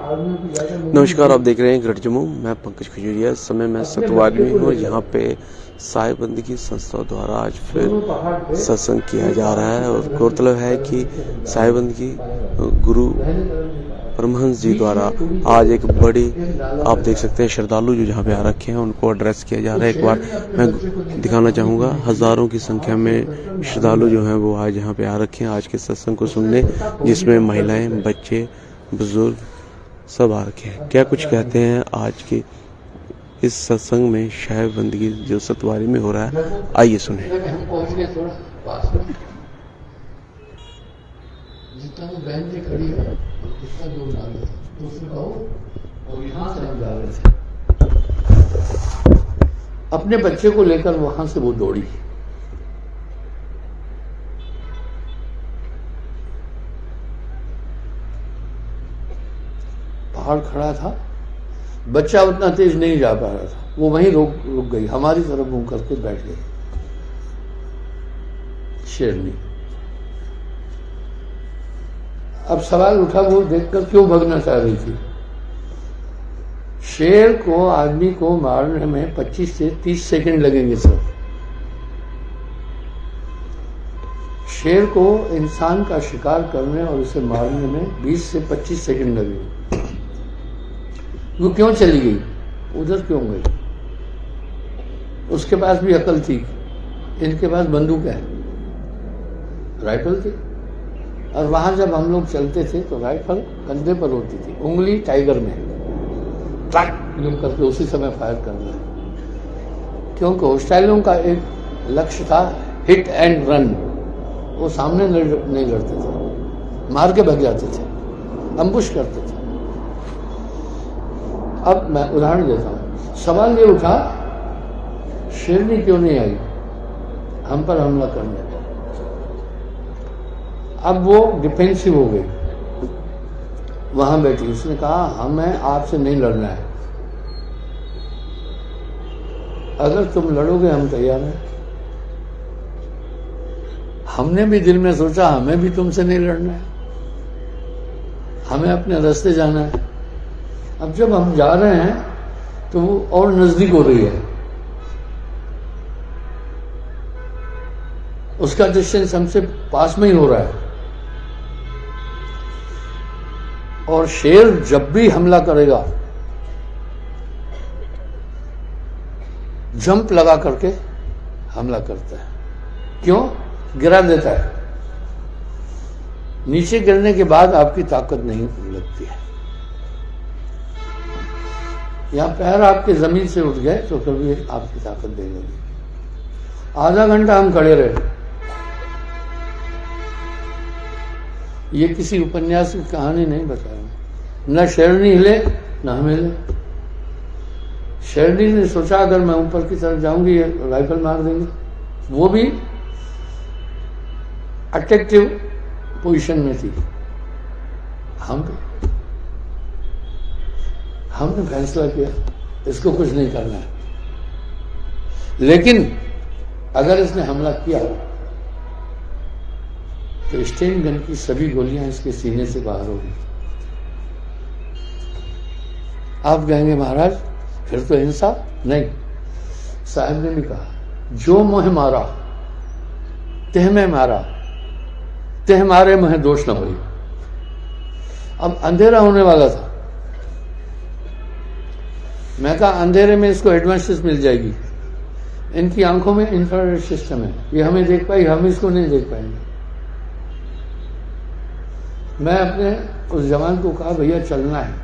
नमस्कार, आप देख रहे हैं ग्रेट जम्मू। मैं पंकज खजूरिया। इस समय मैं सतवाग में हूँ। यहाँ पे साई बंदगी संस्था द्वारा आज फिर सत्संग किया जा रहा है और गौरतलब है कि साई बंदगी गुरु परमहंस जी द्वारा आज एक बड़ी, आप देख सकते हैं, श्रद्धालु जो जहाँ पे आ रखे हैं उनको एड्रेस किया जा रहा है। एक बार मैं दिखाना चाहूँगा, हजारों की संख्या में श्रद्धालु जो हैं वो आज यहाँ पे आ रखे हैं आज के सत्संग को सुनने, जिसमें महिलाएं, बच्चे, बुजुर्ग सब आ रखे हैं। क्या कुछ कहते हैं आज के इस सत्संग में साई बंदगी जो सतवारी में हो रहा है, आइए सुने। जितना तो बहन जी खड़ी है, जितना दूर जा रहे थे तो उसने कहो, और यहाँ से हम जा रहे थे, अपने बच्चे को लेकर वहां से वो दौड़ी। पहाड़ खड़ा था, बच्चा उतना तेज नहीं जा पा रहा था, वो वहीं रुक गई, हमारी तरफ मुंह करके बैठ गई शेरनी। अब सवाल उठा, वो देखकर क्यों भगना चाह रही थी? शेर को, आदमी को मारने में 25 से 30 सेकंड लगेंगे सर। शेर को इंसान का शिकार करने और उसे मारने में 20 से 25 सेकंड लगेंगे। वो क्यों चली गई? उधर क्यों गई? उसके पास भी अकल थी, इनके पास बंदूक है, राइफल थी। और वहां जब हम लोग चलते थे तो राइफल कंधे पर होती थी, उंगली टाइगर में, ट्रैक यूं करके उसी समय फायर करना है। क्योंकि होस्टाइलों का एक लक्ष्य था हिट एंड रन। वो सामने नहीं लड़ते थे, मार के भाग जाते थे, अम्बुश करते थे। अब मैं उदाहरण देता हूं। सवाल ये उठा, शेरनी क्यों नहीं आई हम पर हमला करने? अब वो डिफेंसिव हो गई, वहां बैठी। उसने कहा हमें आपसे नहीं लड़ना है, अगर तुम लड़ोगे हम तैयार हैं। हमने भी दिल में सोचा हमें भी तुमसे नहीं लड़ना है, हमें अपने रास्ते जाना है। अब जब हम जा रहे हैं तो वो और नजदीक हो रही है, उसका डिस्टेंस हमसे पास में ही हो रहा है। और शेर जब भी हमला करेगा जंप लगा करके हमला करता है। क्यों? गिरा देता है। नीचे गिरने के बाद आपकी ताकत नहीं लगती है। यहां पैर आपके जमीन से उठ गए तो कभी आपकी ताकत नहीं लगी। आधा घंटा हम खड़े रहे। ये किसी उपन्यास की कहानी नहीं बता रहा। न शेरनी हिले न हम हिले। शेरनी ने सोचा अगर मैं ऊपर की तरफ जाऊंगी राइफल मार देंगे। वो भी अट्रैक्टिव पोजीशन में थी। हमने फैसला किया इसको कुछ नहीं करना है, लेकिन अगर इसने हमला किया तो स्टेन गन की सभी गोलियां इसके सीने से बाहर होगी। आप कहेंगे महाराज फिर तो हिंसा नहीं। साहब ने भी कहा जो मोह मारा तेह में मारा, तेह मारे मोह दोष न हुई। अब अंधेरा होने वाला था। मैं कहा अंधेरे में इसको एडवांसेस मिल जाएगी। इनकी आंखों में इंफ्रारेड सिस्टम है, ये हमें देख पाई, हम इसको नहीं देख पाएंगे। मैं अपने उस जवान को कहा भैया चलना है।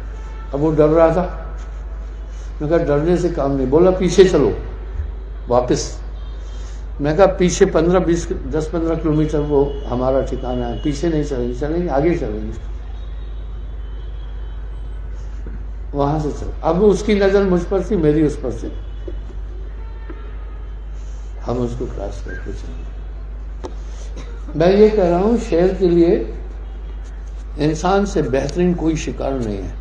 अब वो डर रहा था। मैं कहा डरने से काम नहीं। बोला पीछे चलो वापस। मैं कहा पीछे 10-15 किलोमीटर वो हमारा ठिकाना है, पीछे नहीं चलेंगे आगे चलेंगे। वहां से चल। अब उसकी नजर मुझ पर थी, मेरी उस पर थी। हम उसको क्रॉस करके चले। मैं ये कह रहा हूं शेर के लिए इंसान से बेहतरीन कोई शिकार नहीं है।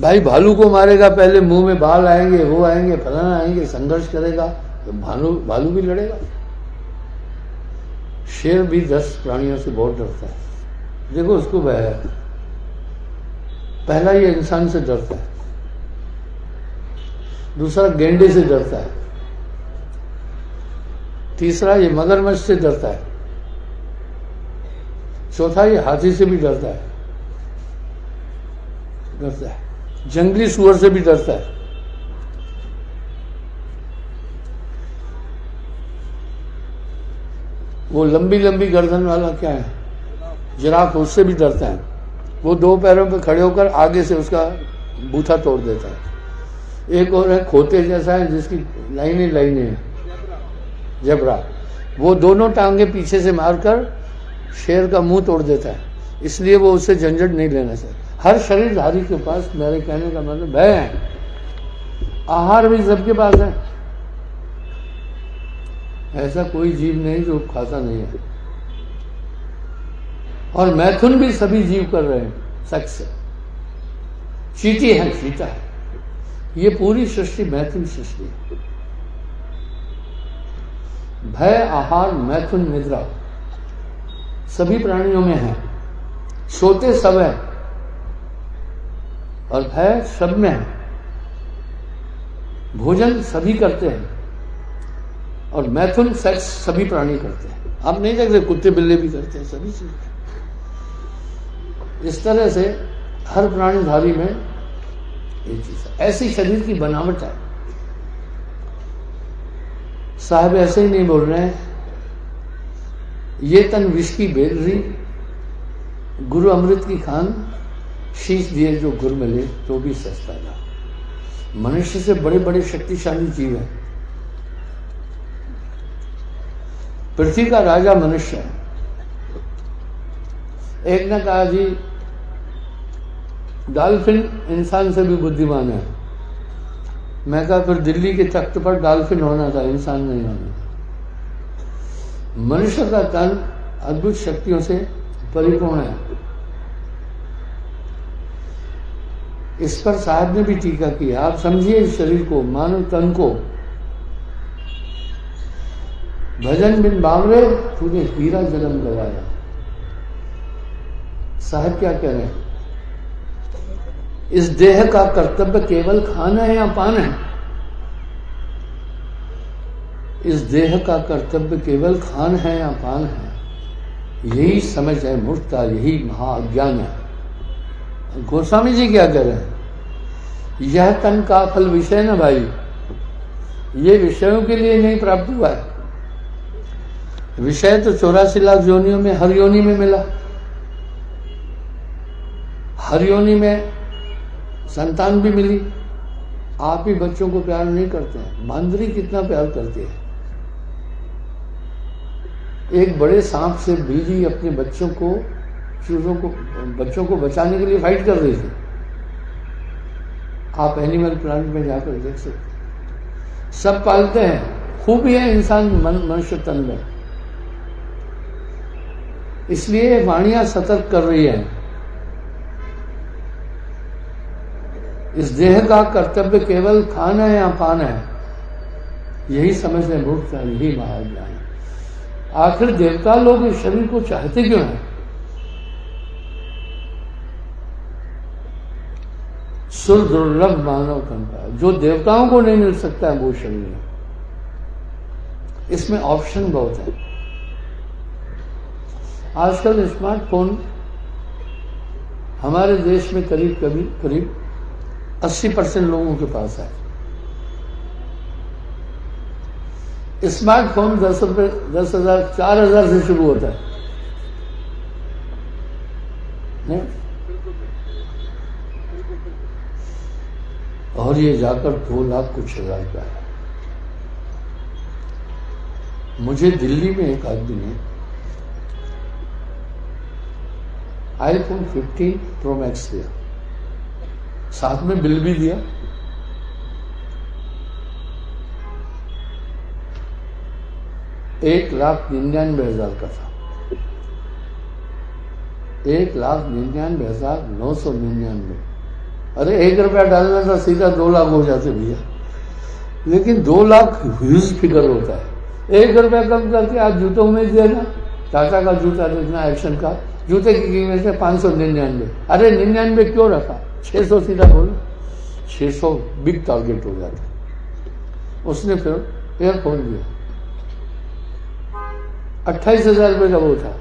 भाई भालू को मारेगा, पहले मुंह में बाल आएंगे, वो आएंगे, फलाना आएंगे, संघर्ष करेगा तो भालू भी लड़ेगा। शेर भी 10 प्राणियों से बहुत डरता है। देखो उसको भय है। पहला ये इंसान से डरता है, दूसरा गेंडे से डरता है, तीसरा ये मगरमच्छ से डरता है, चौथा ये हाथी से भी डरता है, जंगली सूअर से भी डरता है। वो लंबी लंबी गर्दन वाला क्या है, जिराफ, उससे भी डरता है। वो दो पैरों पे खड़े होकर आगे से उसका बूथा तोड़ देता है। एक और है खोते जैसा है जिसकी लाइनें लाइनें हैं, जबरा, वो दोनों टांगे पीछे से मारकर शेर का मुंह तोड़ देता है, इसलिए वो उससे झंझट नहीं लेना चाहिए। हर शरीरधारी के पास, मेरे कहने का मतलब भय है। आहार भी सबके पास है, ऐसा कोई जीव नहीं जो खाता नहीं है। और मैथुन भी सभी जीव कर रहे हैं, सेक्स। चींटी है, चीता है, ये पूरी सृष्टि मैथुन सृष्टि है। भय, आहार, मैथुन, निद्रा सभी प्राणियों में है। सोते सब है और भय सब में है। भोजन सभी करते हैं और मैथुन, सेक्स सभी प्राणी करते हैं। आप नहीं देखते, कुत्ते बिल्ले भी करते हैं, सभी चीज। इस तरह से हर प्राणीधारी में ये चीज है। ऐसी शरीर की बनावट है। साहब ऐसे ही नहीं बोल रहे हैं, ये तन विष की बेलरी, गुरु अमृत की खान, शीश दिए जो गुर मिले तो भी सस्ता था। मनुष्य से बड़े बड़े शक्तिशाली जीव है। पृथ्वी का राजा मनुष्य है। एक ने कहा जी डॉल्फिन इंसान से भी बुद्धिमान है। मैं कहा फिर दिल्ली के तख्त पर डॉल्फिन होना था, इंसान नहीं होना था। मनुष्य का तन अद्भुत शक्तियों से परिपूर्ण है। इस पर साहब ने भी टीका किया। आप समझिए इस शरीर को, मानव तन को, भजन बिन बावरे तूने हीरा जन्म लगाया। साहब क्या कह रहे हैं, इस देह का कर्तव्य केवल खाना है या पान है। इस देह का कर्तव्य केवल खान है या पान है, यही समझ है मूर्खता, यही महाअज्ञान है। गोस्वामी जी क्या कह रहे हैं, यह तन का फल विषय न भाई, ये विषयों के लिए नहीं प्राप्त हुआ है। विषय तो 84 लाख योनियों में हर योनि में मिला। हर योनि में संतान भी मिली। आप ही बच्चों को प्यार नहीं करते हैं, बांदरी कितना प्यार करती है। एक बड़े सांप से बिल्ली अपने बच्चों को बचाने के लिए फाइट कर रही थी। आप एनिमल प्लांट में जाकर देख सकते। सब पालते हैं, खूब ही है इंसान मनुष्य तन में। इसलिए वाणियां सतर्क कर रही है, इस देह का कर्तव्य केवल खाना है या पान है, यही समझ है मूर्खता, यही महाज्ञान है। आखिर देवता लोग इस शरीर को चाहते क्यों हैं? सुर दुर्लभ मानव तन का, जो देवताओं को नहीं मिल सकता है वो शरीर है। इसमें ऑप्शन बहुत है। आजकल स्मार्टफोन हमारे देश में करीब 80% लोगों के पास है। स्मार्टफोन 10,000 4,000 से शुरू होता है नहीं? और ये जाकर 2 लाख कुछ हजार का है। मुझे दिल्ली में एक आदमी ने iPhone 15 Pro Max दिया, साथ में बिल भी दिया। $1,99,000 का था। 1,99,999। अरे ₹1 डालना था, सीधा 2 लाख हो जाते भैया। लेकिन 2 लाख ह्यूज फिगर होता है। ₹1 कम करके आप जूतों में देना, टाटा का जूता देखना, एक्शन का, जूते की कीमत है 599। अरे 99 क्यों रखा? 600 सीधा बोलो, 600 बिग टारगेट हो जाता है। उसने फिर एयरफोन दिया, 28,000 रुपये का वो था,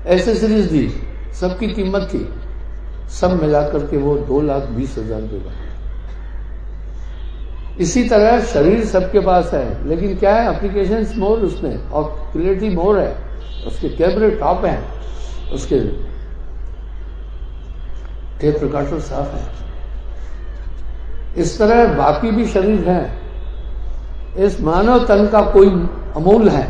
एसेसरीज दी, सबकी कीमत थी, सब मिलाकर के वो 2,20,000 रुपये का। इसी तरह शरीर सबके पास है, लेकिन क्या है, एप्लीकेशंस मोर उसमें और क्लियरिटी मोर है, उसके कैमरे टॉप हैं, उसके टेप रिकॉर्डर साफ है। इस तरह बाकी भी शरीर है। इस मानव तन का कोई अमूल है,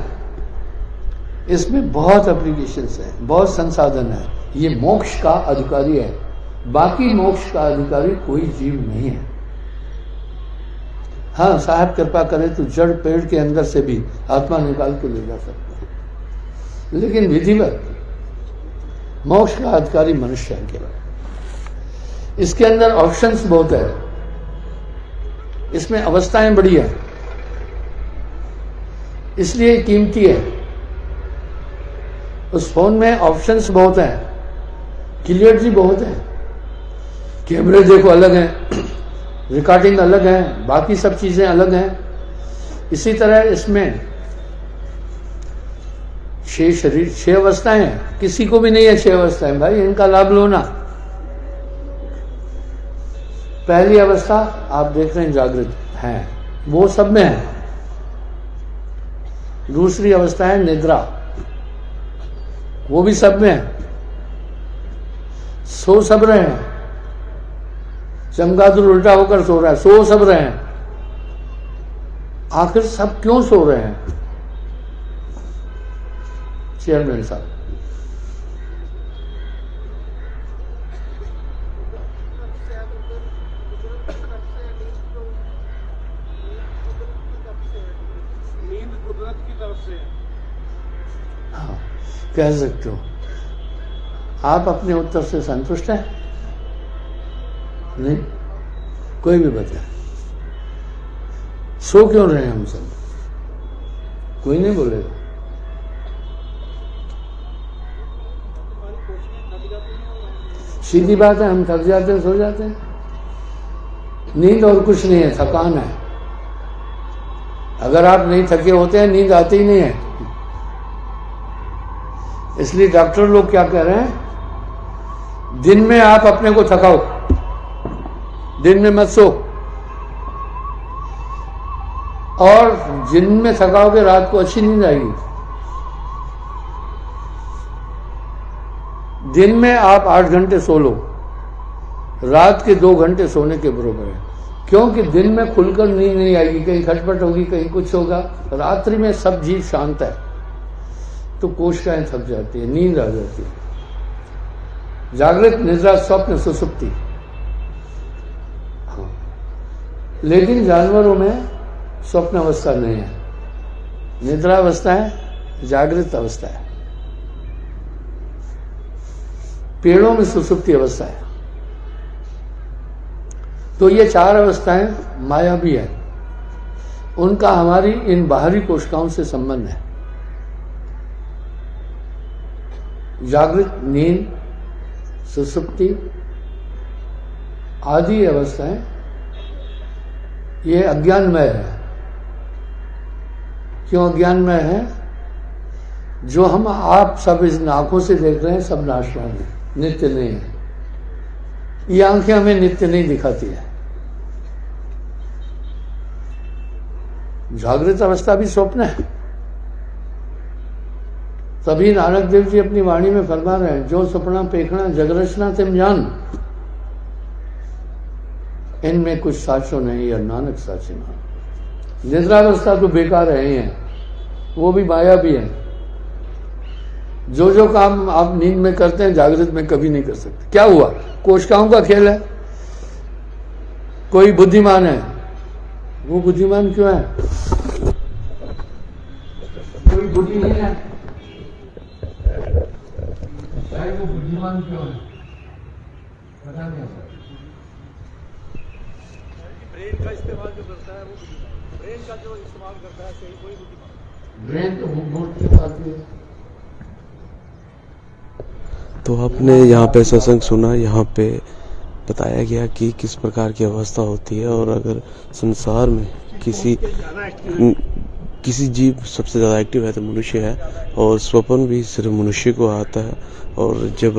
इसमें बहुत एप्लीकेशंस है, बहुत संसाधन है। ये मोक्ष का अधिकारी है, बाकी मोक्ष का अधिकारी कोई जीव नहीं है। हाँ, साहब कृपा करे तो जड़ पेड़ के अंदर से भी आत्मा निकाल के ले जा सकते हैं, लेकिन विधिवत मोक्ष का अधिकारी मनुष्य है केवल। इसके अंदर ऑप्शंस बहुत है, इसमें अवस्थाएं बड़ी है, इसलिए कीमती है। उस फोन में ऑप्शंस बहुत हैं, क्लियरिटी बहुत है, कैमरे देखो अलग हैं, रिकॉर्डिंग अलग है, बाकी सब चीजें अलग हैं। इसी तरह इसमें 6 शरीर, 6 अवस्थाएं हैं। किसी को भी नहीं है 6 अवस्थाएं, भाई इनका लाभ लो ना। पहली अवस्था आप देख रहे हैं जागृत है, वो सब में है। दूसरी अवस्था है निद्रा, वो भी सब में है। सो सब रहे हैं, चमगादड़ उल्टा होकर सो रहा है, सो सब रहे हैं। आखिर सब क्यों सो रहे हैं? चेयरमैन साहब, हाँ कह सकते हो। आप अपने उत्तर से संतुष्ट हैं? नहीं? कोई भी बताए, सो क्यों रहे हैं हम सब? कोई नहीं बोलेगा। सीधी बात है, हम थक जाते हैं, सो जाते हैं। नींद और कुछ नहीं है, थकान है। अगर आप नहीं थके होते हैं, नींद आती ही नहीं है। इसलिए डॉक्टर लोग क्या कह रहे हैं, दिन में आप अपने को थकाओ, दिन में मत सो, और दिन में थकाओगे रात को अच्छी नींद आएगी। दिन में आप 8 घंटे सो लो, रात के 2 घंटे सोने के बराबर है। क्योंकि दिन में खुलकर नींद नहीं आएगी, कहीं खटपट होगी, कहीं कुछ होगा। रात्रि में सब जीव शांत है, तो कोशिकाएं थक जाती है, नींद आ जाती है। जागृत, निद्रा, स्वप्न, सुसुप्ति। हाँ, लेकिन जानवरों में स्वप्न अवस्था नहीं है, निद्रा अवस्था है, जागृत अवस्था है। पेड़ों में सुसुप्ति अवस्था है। तो ये 4 अवस्थाएं माया भी है, उनका हमारी इन बाहरी कोशिकाओं से संबंध है। जागृत, नींद, सुसुप्ति आदि अवस्थाएं ये अज्ञानमय है। क्यों अज्ञानमय है? जो हम आप सब इस आंखों से देख रहे हैं, सब नाशवान है, नित्य नहीं है। ये आंखें हमें नित्य नहीं दिखाती है। जागृत अवस्था भी स्वप्न है। तभी नानक देव जी अपनी वाणी में फरमा रहे हैं, जो सपना पेखना जगरचना तिम जान, इनमें कुछ साचो नहीं या नानक साचे मान। निद्रावस्था तो बेकार है ही है, वो भी माया भी है। जो जो काम आप नींद में करते हैं, जागृत में कभी नहीं कर सकते। क्या हुआ? कोशिकाओं का खेल है। कोई बुद्धिमान है, वो बुद्धिमान क्यों है? कोई बुद्धि नहीं है, वो बुद्धिमान क्यों है? पता नहीं। ब्रेन का इस्तेमाल जो करता है वो बुद्धिमान, ब्रेन का जो इस्तेमाल करता है सही कोई बुद्धिमान। ब्रेन तो मूर्ख की बात है। तो आपने यहाँ पे सत्संग सुना, यहाँ पे बताया गया कि किस प्रकार की अवस्था होती है और अगर संसार में किसी जीव सबसे ज़्यादा एक्टिव है तो मनुष्य है और स्वप्न भी सिर्फ मनुष्य को आता है। और जब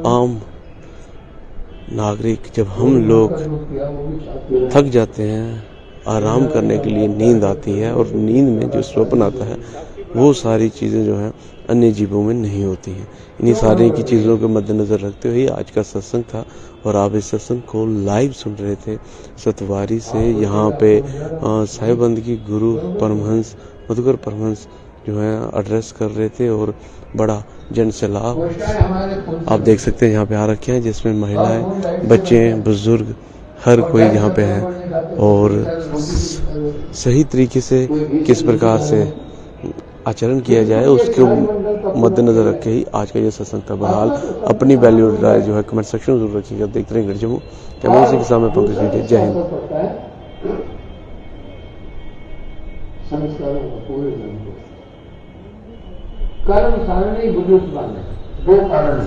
आम नागरिक, जब हम लोग थक जाते हैं, आराम करने के लिए नींद आती है और नींद में जो स्वप्न आता है वो सारी चीज़ें जो हैं अन्य जीवों में नहीं होती हैं। इन्हीं सारी की चीज़ों को मद्देनज़र रखते हुए आज का सत्संग था और आप इस सत्संग को लाइव सुन रहे थे सतवारी से। यहाँ पे साहिबंद की गुरु परमहंस मधुकर परमहंस जो है एड्रेस कर रहे थे और बड़ा जन सैलाब आप देख सकते हैं यहाँ पे आ रखे हैं, जिसमें महिलाएं, बच्चे, बुजुर्ग हर कोई यहाँ पे है और सही तरीके से किस प्रकार से आचरण किया जाए उसको मद्देनजर रख के ही आज का ये सत्संग था। बहरहाल अपनी वैल्यू राय जो है कमेंट सेक्शन में जरूर रखिएगा। देखते रहिए गढ़ जम्मू कैमरे से के सामने पंकज वीडियो। जय हिंद। कर्म सारणी बुजुर्ग दो कारण